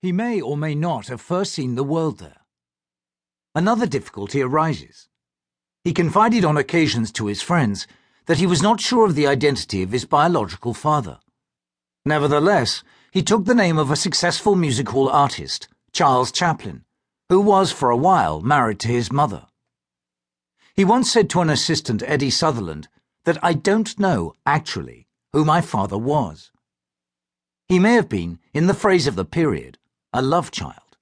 He may or may not have first seen the world there. Another difficulty arises. He confided on occasions to his friends that he was not sure of the identity of his biological father. Nevertheless, he took the name of a successful music hall artist, Charles Chaplin, who was for a while married to his mother. He once said to an assistant, Eddie Sutherland, that I don't know, actually, who my father was. He may have been, in the phrase of the period, a love child.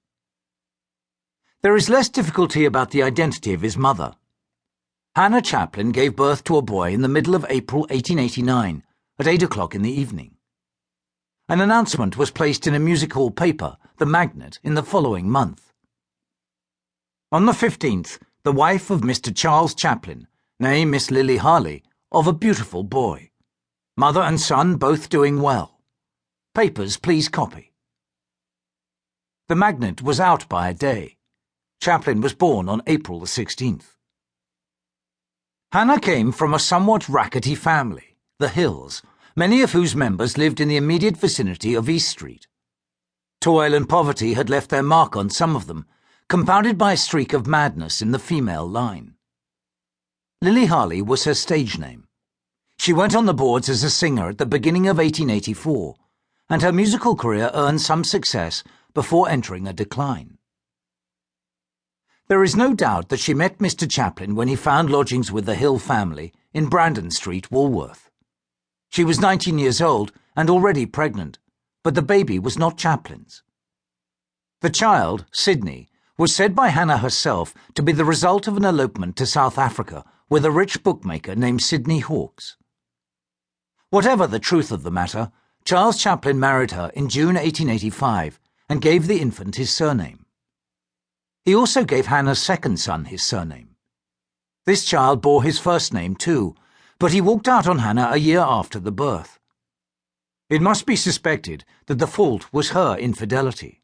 There is less difficulty about the identity of his mother. Hannah Chaplin gave birth to a boy in the middle of April 1889, at 8 o'clock in the evening. An announcement was placed in a music hall paper, The Magnet, in the following month. On the 15th, the wife of Mr. Charles Chaplin, née Miss Lily Harley, of a beautiful boy. Mother and son both doing well. Papers please copy. The Magnet was out by a day. Chaplin was born on April the 16th. Hannah came from a somewhat rackety family, the Hills, many of whose members lived in the immediate vicinity of East Street. Toil and poverty had left their mark on some of them, compounded by a streak of madness in the female line. Lily Harley was her stage name. She went on the boards as a singer at the beginning of 1884, and her musical career earned some success before entering a decline. There is no doubt that she met Mr. Chaplin when he found lodgings with the Hill family in Brandon Street, Walworth. She was 19 years old and already pregnant, but the baby was not Chaplin's. The child, Sydney, was said by Hannah herself to be the result of an elopement to South Africa with a rich bookmaker named Sidney Hawkes. Whatever the truth of the matter, Charles Chaplin married her in June 1885 and gave the infant his surname. He also gave Hannah's second son his surname. This child bore his first name too, but he walked out on Hannah a year after the birth. It must be suspected that the fault was her infidelity.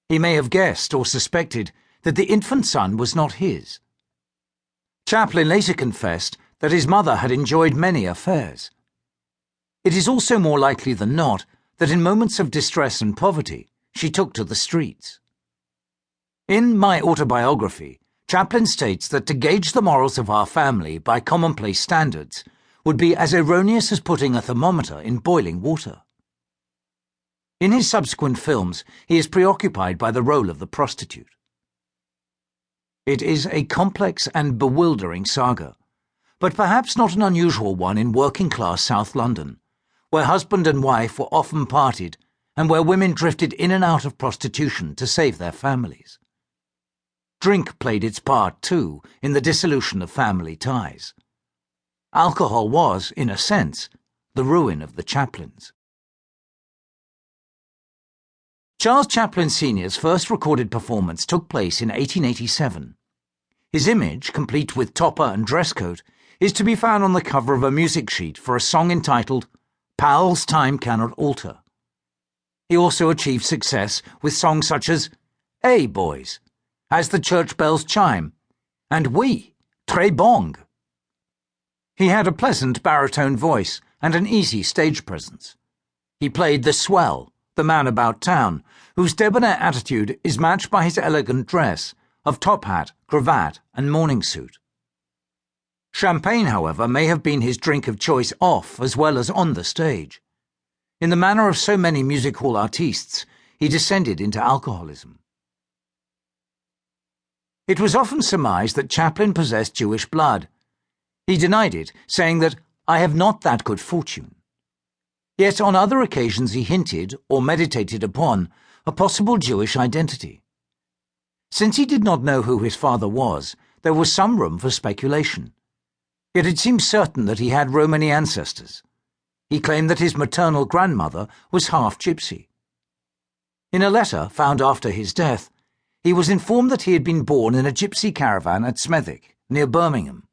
He may have guessed or suspected that the infant son was not his. Chaplin later confessed that his mother had enjoyed many affairs. It is also more likely than not that in moments of distress and poverty, she took to the streets. In My Autobiography, Chaplin states that to gauge the morals of our family by commonplace standards would be as erroneous as putting a thermometer in boiling water. In his subsequent films, he is preoccupied by the role of the prostitute. It is a complex and bewildering saga, but perhaps not an unusual one in working-class South London, where husband and wife were often parted and where women drifted in and out of prostitution to save their families. Drink played its part, too, in the dissolution of family ties. Alcohol was, in a sense, the ruin of the Chaplins. Charles Chaplin Sr.'s first recorded performance took place in 1887. His image, complete with topper and dress coat, is to be found on the cover of a music sheet for a song entitled Pals Time Cannot Alter. He also achieved success with songs such as Hey Boys, As the Church Bells Chime, and Oui, Très Bong. He had a pleasant baritone voice and an easy stage presence. He played the swell, the man about town, whose debonair attitude is matched by his elegant dress of top hat, cravat, and morning suit. Champagne, however, may have been his drink of choice off as well as on the stage. In the manner of so many music hall artistes, he descended into alcoholism. It was often surmised that Chaplin possessed Jewish blood. He denied it, saying that, "I have not that good fortune." Yet on other occasions he hinted, or meditated upon, a possible Jewish identity. Since he did not know who his father was, there was some room for speculation. Yet it seems certain that he had Romany ancestors. He claimed that his maternal grandmother was half gypsy. In a letter found after his death, he was informed that he had been born in a gypsy caravan at Smethwick, near Birmingham.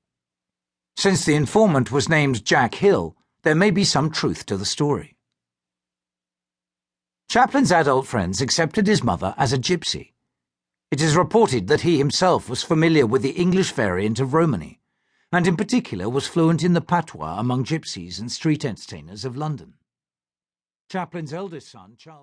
Since the informant was named Jack Hill, there may be some truth to the story. Chaplin's adult friends accepted his mother as a gypsy. It is reported that he himself was familiar with the English variant of Romany, and in particular was fluent in the patois among gypsies and street entertainers of London. Chaplin's eldest son, Charles